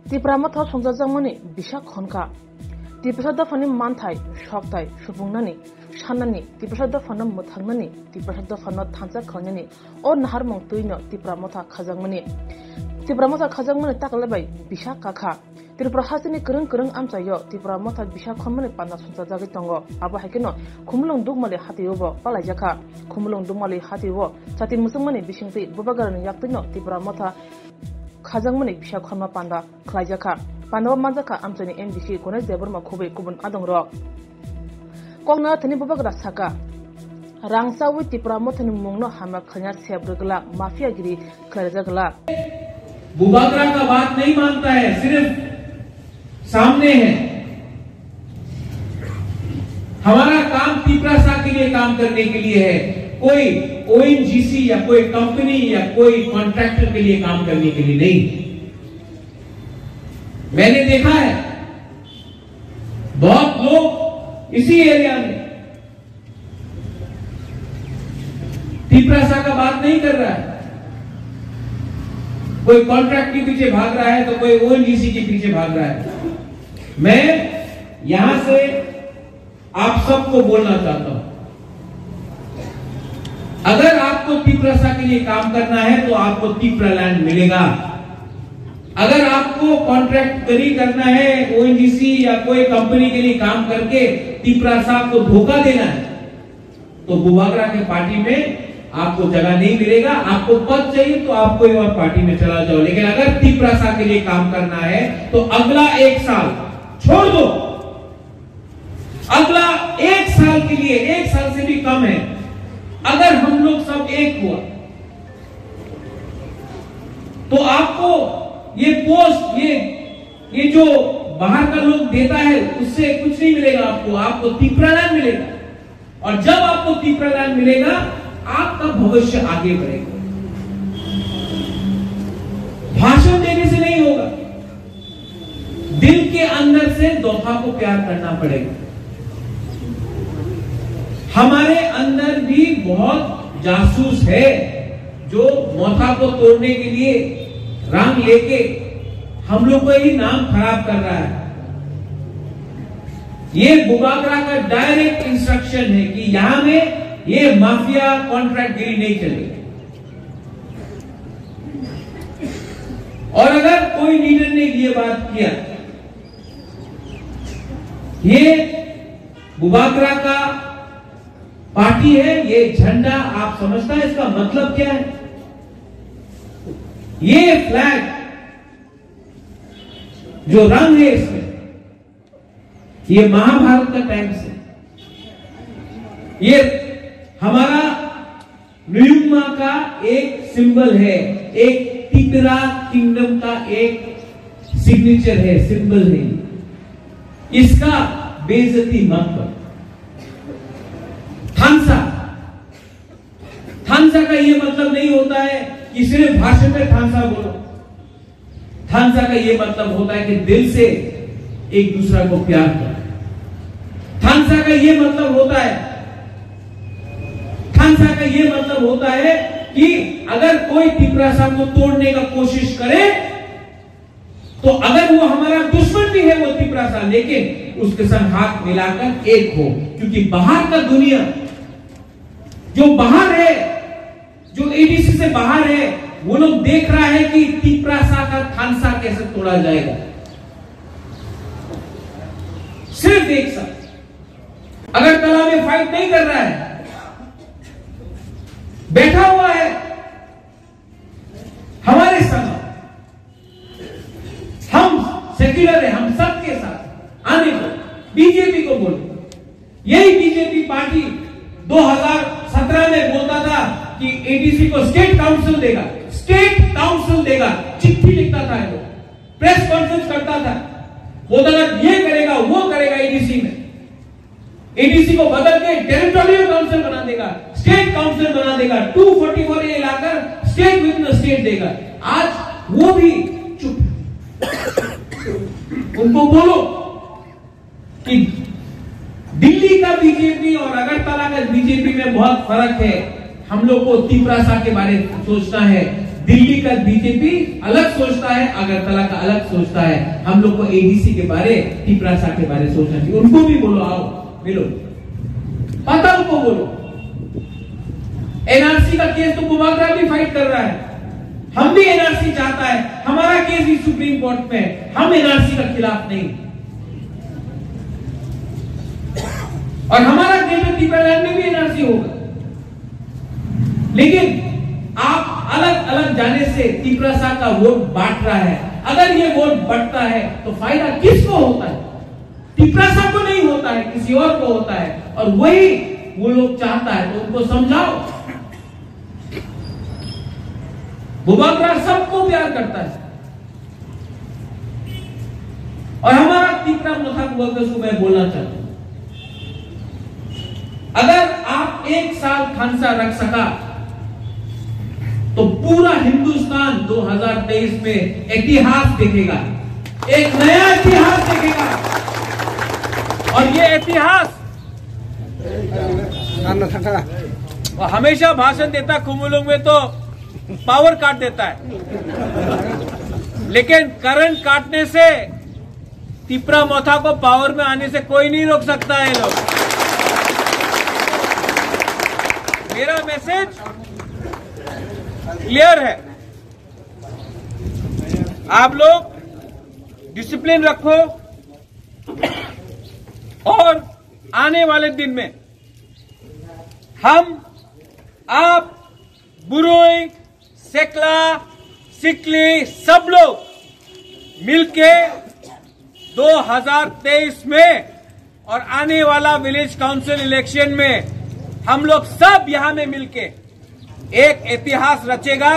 Tipramathau songjajangmani bisa khonka Tiprasada phani manthai shoktai subungnani shanani Tiprasada phana muthangnani Tiprasada phana thansa khonani o naharmong tuino Tipramatha khajangmani Tipramatha khajangmani taklabai bisa kakha Tripura hasini kereng amsayo Tipramatha bisa khonmani panda songjajagi tongo abo haikeno khumlung dugmali hatiyobo palajaka khumlung dugmali hatiyo chati musungmani bisingti bubagarani yaktino Tipramatha khajangmani bisa khonma panda khlajaka Pandawa manjaka amchani MDC kone zeburma khobe kubun adongro kongna thani bubagra saka rangsa wi Tipramathani mungno hama khanya sebrgla mafia गिरी खरजगला बुबागरा का बात नहीं मानता है सिर्फ सामने है हमारा काम तिपरासा के लिए काम करने के लिए है कोई ओएनजीसी या कोई कंपनी या कोई कॉन्ट्रैक्टर के लिए काम करने के लिए नहीं मैंने देखा है बहुत लोग इसी एरिया में तिपरासा का बात नहीं कर रहा है कोई कॉन्ट्रैक्ट के पीछे भाग रहा है तो कोई ओएनजीसी के पीछे भाग रहा है मैं यहां से आप सबको बोलना चाहता हूं अगर आपको तिपरासा के लिए काम करना है तो आपको तिपरा लैंड मिलेगा अगर आपको कॉन्ट्रैक्ट करी करना है ओएनजीसी या कोई कंपनी के लिए काम करके तिपरासा को धोखा देना है तो बुबागरा के पार्टी में आपको जगह नहीं मिलेगा आपको पद चाहिए तो आप कोई और पार्टी में चला जाओ लेकिन अगर तिपरासा के लिए काम करना है तो अगला 1 साल छोड़ दो अगला 1 साल के लिए 1 साल से भी कम है अगर हम लोग सब एक हुआ तो आपको ये पोस्ट ये जो बाहर का लोग देता है उससे कुछ नहीं मिलेगा आपको तिपरा लैंड मिलेगा और जब आपको तिपरा लैंड मिलेगा आपका भविष्य आगे बढ़ेगा भाषण देने से नहीं होगा दिल के अंदर से दोहा को प्यार करना पड़ेगा हमारे अंदर भी बहुत जासूस है जो मोथा को तोड़ने के लिए रंग लेके हम लोग को ही नाम खराब कर रहा है ये बुबागरा का डायरेक्ट इंस्ट्रक्शन है कि यहां में ये माफिया कॉन्ट्रैक्ट गिरी नहीं चलेगी और अगर कोई लीडर ने ये बात किया ये बुबागरा का पार्टी है ये झंडा आप समझता है इसका मतलब क्या है ये फ्लैग जो रंग है इसमें ये महाभारत का टाइम से ये हमारा न्यूमा का एक सिंबल है एक तिपरा किंगडम का एक सिग्नेचर है सिंबल है इसका बेइज्जती मत करो थानसा का ये मतलब नहीं होता है कि सिर्फ भाषण में थानसा बोलो थानसा का ये मतलब होता है कि दिल से एक दूसरा को प्यार करो थानसा का ये मतलब होता है कि अगर कोई तिपरासा को तोड़ने का कोशिश करे तो अगर वो हमारा दुश्मन भी है वो तिपरासा लेकिन उसके संग हाथ मिलाकर एक हो क्योंकि बाहर का दुनिया जो बाहर है जो एडीसी से बाहर है वो लोग देख रहा है कि तिपरासा का थानसा कैसे तोड़ा जाएगा सिर्फ एक साथ अगर तला में फाइट नहीं कर रहा है बैठा हुआ है हमारे संग हम सेक्युलर है हम सबके साथ आने को बीजेपी को बोलो यही बीजेपी पार्टी 2017 में बोलता था कि एडीसी को स्टेट काउंसिल देगा चिट्ठी लिखता था वो प्रेस कॉन्फ्रेंस करता था बोलता था ये करेगा वो करेगा एडीसी में एडीसी को बदल के टेरिटोरियल काउंसिल बना देगा स्टेट काउंसिल बना देगा 244 ए लाकर स्टेट विद द स्टेट देगा आज वो भी चुप उनको बोलो कि दिल्ली का बीजेपी और अगरतला का बीजेपी में बहुत फर्क है हम लोग को तिपरासा के बारे में सोचना है दिल्ली का बीजेपी अलग सोचता है, अगरतला का अलग सोचता है। हम लोग को एडीसी के बारे, टिपरासा के बारे सोचना चाहिए। उनको भी बोलो, आओ मिलो, पता उनको बोलो। एनआरसी का केस तो बुबागरा भी फाइट कर रहा है, हम भी एनआरसी चाहता है, हमारा केस भी सुप्रीम कोर्ट में है, हम एनआरसी का खिलाफ नहीं। और हमारा ग्रेटर टीपरालैंड में भी एनआरसी होगा, लेकिन आप अलग अलग जाने से टिपरासा का वोट बांट रहा है। अगर ये वोट बढ़ता है तो फायदा किसको होता है? टिपरासा को नहीं होता है, किसी और को होता है। और वही वो लोग चाहता है, तो उनको समझाओ। बुबागरा सबको प्यार करता है, और हमारा टिपरा मोथाक वर्कर्स को मैं बोलना चाहता हूं, अगर आप एक साल खानसा रख सका तो पूरा हिंदुस्तान 2023 में इतिहास देखेगा, एक नया इतिहास देखेगा। और ये इतिहास वो हमेशा भाषण देता कुमुलुंग में तो पावर काट देता है, लेकिन करंट काटने से टिपरा मोथा को पावर में आने से कोई नहीं रोक सकता है। लोग, मेरा मैसेज क्लियर है, आप लोग डिसिप्लिन रखो और आने वाले दिन में हम, आप, बुरुई, सेकला, सिकली सब लोग मिलके 2023 में और आने वाला विलेज काउंसिल इलेक्शन में हम लोग सब यहां में मिलके एक इतिहास रचेगा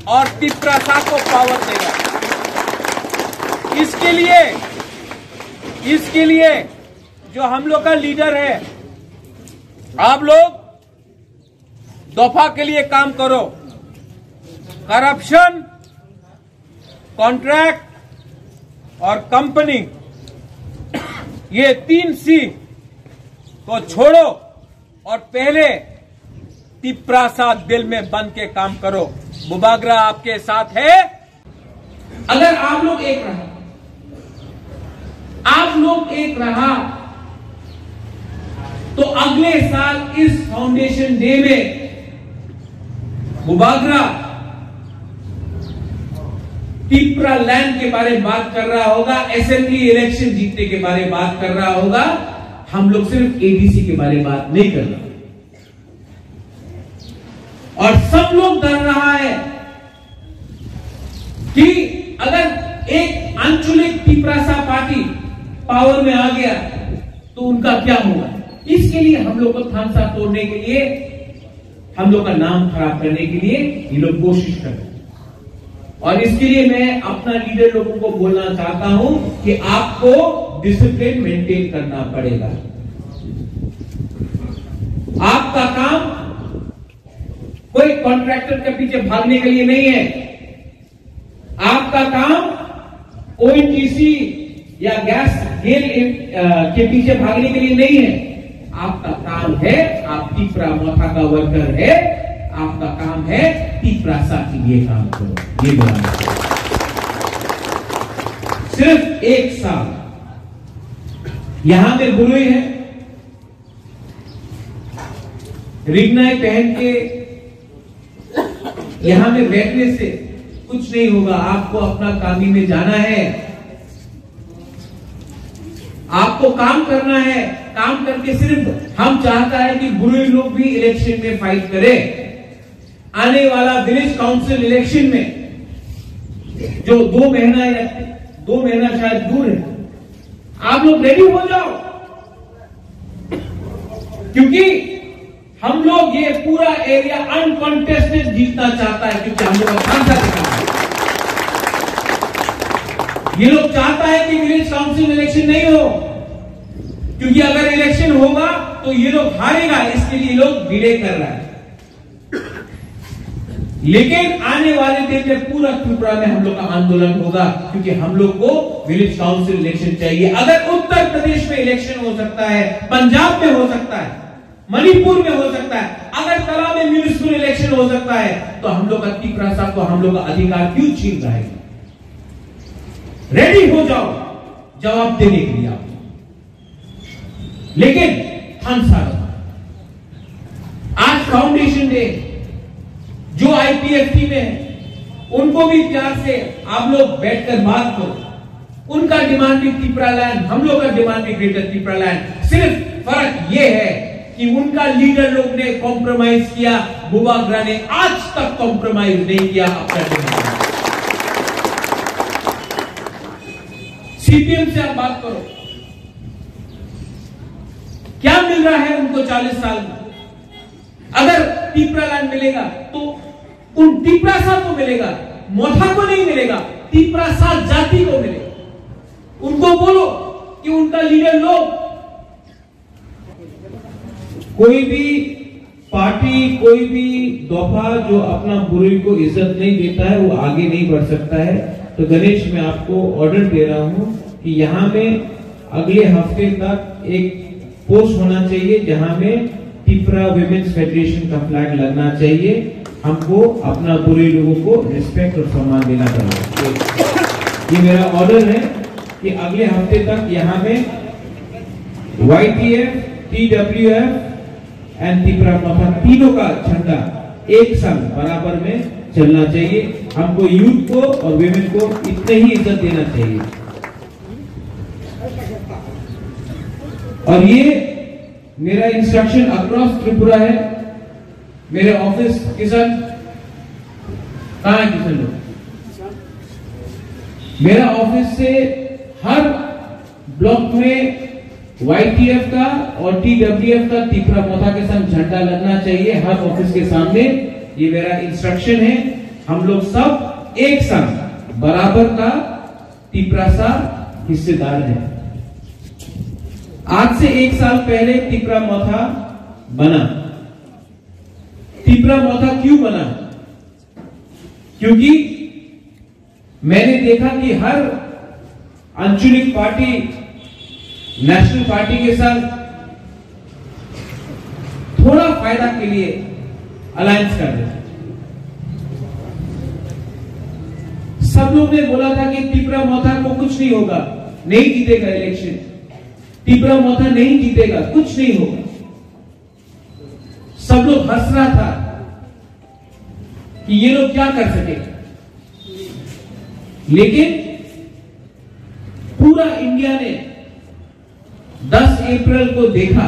और टिपरासा को पावर देगा। इसके लिए जो हम लोग का लीडर है, आप लोग दफा के लिए काम करो। करप्शन, कॉन्ट्रैक्ट और कंपनी, ये 3 C को छोड़ो और पहले टिपरासा दिल में बन के काम करो। बुबागरा आपके साथ है। अगर आप लोग एक रहा तो अगले साल इस फाउंडेशन डे में बुबागरा टिपरालैंड के बारे में बात कर रहा होगा, असेंबली इलेक्शन जीतने के बारे में बात कर रहा होगा। हम लोग सिर्फ एडीसी के बारे में बात नहीं कर रहे। और सब लोग डर रहा है कि अगर एक आंचलिक टिपरासा पार्टी पावर में आ गया तो उनका क्या होगा। इसके लिए हम लोग को थानसा तोड़ने के लिए, हम लोग का नाम खराब करने के लिए ये लोग कोशिश कर रहे हैं। और इसके लिए मैं अपना लीडर लोगों को बोलना चाहता हूं कि आपको डिसिप्लिन मेंटेन करना पड़ेगा। आपका काम कोई कॉन्ट्रैक्टर के पीछे भागने के लिए नहीं है। आपका काम ओएनजीसी या गैस गेल के पीछे भागने के लिए नहीं है। आपका काम है, आप टिपरा मोथा का वर्कर है, आपका काम है टिपरासा के लिए काम करो। ये बोला सिर्फ 1 साल यहां में बुरुई है, रिगनाई पहन के यहां में बैठने से कुछ नहीं होगा। आपको अपना कामी में जाना है, आपको काम करना है। काम करके सिर्फ हम चाहता है कि बुरुई लोग भी इलेक्शन में फाइट करें। आने वाला विलेज काउंसिल इलेक्शन में जो 2 महीना शायद दूर है, आप लोग रेडी हो जाओ, क्योंकि हम लोग ये पूरा एरिया अनकॉन्टेस्टेड जीतना चाहता है, क्योंकि हम लोग खानसा दिखा है। ये लोग चाहता है कि विलेज काउंसिल इलेक्शन नहीं हो, क्योंकि अगर इलेक्शन होगा तो ये लोग हारेगा, इसके लिए लोग डिले कर रहा है। लेकिन आने वाले दिन में पूरा त्रिपुरा में हम लोग का आंदोलन होगा, क्योंकि हम लोग को विलेज काउंसिल इलेक्शन चाहिए। अगर उत्तर प्रदेश में इलेक्शन हो सकता है, पंजाब में हो सकता है, मणिपुर में हो सकता है, अगर तला में म्यूनिसिपल इलेक्शन हो सकता है तो हम लोग अति प्रसाद को हम लोग का अधिकार क्यों छीन रहे हैं? रेडी हो जाओ जवाब देने के लिए आप। लेकिन हम साथ आज फाउंडेशन डे जो आईपीएफटी में है उनको भी प्यार से आप लोग बैठकर बात करो। उनका डिमांड भी त्रिपुरा लैंड, हम लोग का डिमांड भी ग्रेटर त्रिपुरा लैंड। सिर्फ फर्क यह है कि उनका लीडर लोग ने कॉम्प्रोमाइज किया, बुबागरा ने आज तक कॉम्प्रोमाइज नहीं किया अपना डिमांड। सीपीएम से आप बात करो, क्या मिल रहा है उनको 40 साल में? अगर त्रिपुरा लैंड मिलेगा तो उन त्रिपुरा को मिलेगा, मोथा को नहीं मिलेगा, त्रिपुरा जाति को मिलेगा। उनको बोलो कि उनका लीडर लोग, कोई भी पार्टी, कोई भी दफा जो अपना बुजुर्ग को इज्जत नहीं देता है वो आगे नहीं बढ़ सकता है। तो गणेश, मैं आपको ऑर्डर दे रहा हूं कि यहां में अगले हफ्ते तक एक पोस्ट होना चाहिए जहां में त्रिपुरा विमेन्स फेडरेशन का फ्लैग लगना चाहिए। हमको अपना बुरे लोगों को रिस्पेक्ट और सम्मान देना चाहिए। ये मेरा ऑर्डर है कि अगले हफ्ते तक यहाँ में YTF, TWF एंड त्रिपुरा मोथा तीनों का झंडा एक संग बराबर में चलना चाहिए। हमको यूथ को और विमेन को इतने ही इज्जत देना चाहिए। और ये मेरा इंस्ट्रक्शन अक्रॉस त्रिपुरा है। मेरे ऑफिस किशन, कहां है किशन लोग? मेरा ऑफिस से हर ब्लॉक में YTF का और TWF का त्रिपुरा मोथा के संग झंडा लगना चाहिए हर ऑफिस के सामने। ये मेरा इंस्ट्रक्शन है। हम लोग सब एक संग बराबर का त्रिपुरा सा हिस्सेदार है। आज से 1 साल पहले त्रिपुरा मोथा बना। त्रिपुरा मोथा क्यों बना? क्योंकि मैंने देखा कि हर आंचलिक पार्टी नेशनल पार्टी के साथ थोड़ा फायदा के लिए अलायंस कर रहे थे। सब लोग ने बोला था कि त्रिपुरा मोथा को कुछ नहीं होगा, नहीं जीतेगा इलेक्शन, त्रिपुरा मोथा नहीं जीतेगा, कुछ नहीं होगा। सब लोग हंस रहा था कि ये लोग क्या कर सकेंगे। लेकिन पूरा इंडिया ने 10 अप्रैल को देखा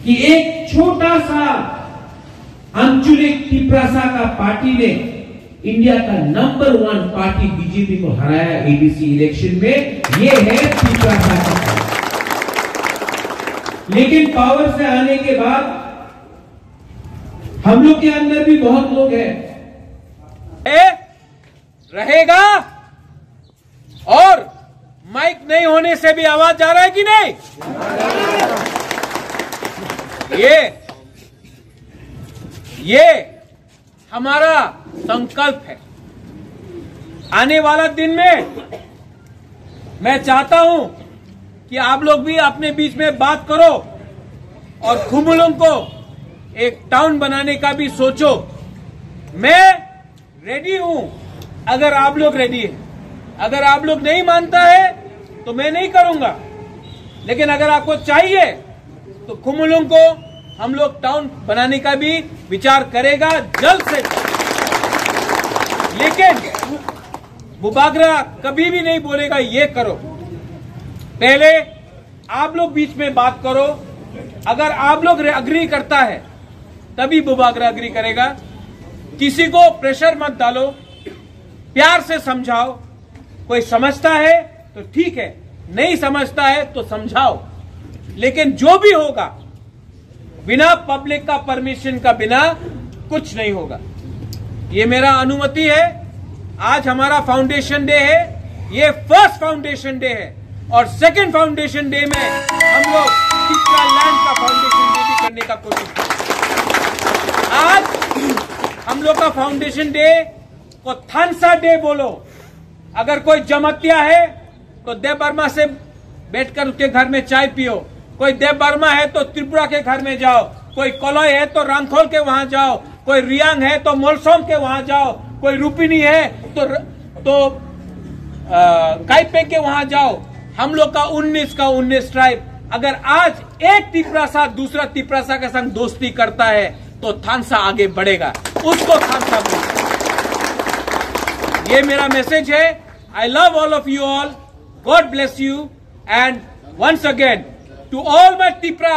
कि एक छोटा सा आंचलिक त्रिपुरा का पार्टी ने इंडिया का नंबर 1 पार्टी बीजेपी को हराया एडीसी इलेक्शन में। ये है त्रिपुरा का। लेकिन पावर से आने के बाद हम लोग के अंदर भी बहुत लोग हैं रहेगा, और माइक नहीं होने से भी आवाज जा रहा है कि नहीं? ये हमारा संकल्प है। आने वाला दिन में मैं चाहता हूं कि आप लोग भी अपने बीच में बात करो और खुमुलुंग को एक टाउन बनाने का भी सोचो। मैं रेडी हूं अगर आप लोग रेडी है। अगर आप लोग नहीं मानता है तो मैं नहीं करूंगा, लेकिन अगर आपको चाहिए तो खुमुलुंग को हम लोग टाउन बनाने का भी विचार करेगा जल्द से। लेकिन बुबागरा कभी भी नहीं बोलेगा ये करो। पहले आप लोग बीच में बात करो। अगर आप लोग अग्री करता है तभी बुबागरा अग्री करेगा। किसी को प्रेशर मत डालो, प्यार से समझाओ। कोई समझता है तो ठीक है, नहीं समझता है तो समझाओ। लेकिन जो भी होगा बिना पब्लिक का परमिशन का बिना कुछ नहीं होगा। ये मेरा अनुमति है। आज हमारा फाउंडेशन डे है। ये फर्स्ट फाउंडेशन डे है और सेकंड फाउंडेशन डे में हम लोग त्रिपुरा लैंड का फाउंडेशन डे भी करने का कोशिश करें। आज हम लोग का फाउंडेशन डे को थानसा डे बोलो। अगर कोई जमतिया है तो देव बर्मा से बैठकर उसके घर में चाय पियो। कोई देव बर्मा है तो त्रिपुरा के घर में जाओ। कोई कोलोय है तो रामथोल के वहां जाओ, कोई रियांग है तो मोलसोम के वहां जाओ, कोई रुपिनी है तो काइपे के वहां जाओ। हम लोग का 19 ट्राइब, अगर आज एक तिपरासा दूसरा तिपरासा के संग दोस्ती करता है तो थानसा आगे बढ़ेगा, उसको थानसा बोलते। ये मेरा मैसेज है। I love all of you all, God bless you, and once again to all my Tipra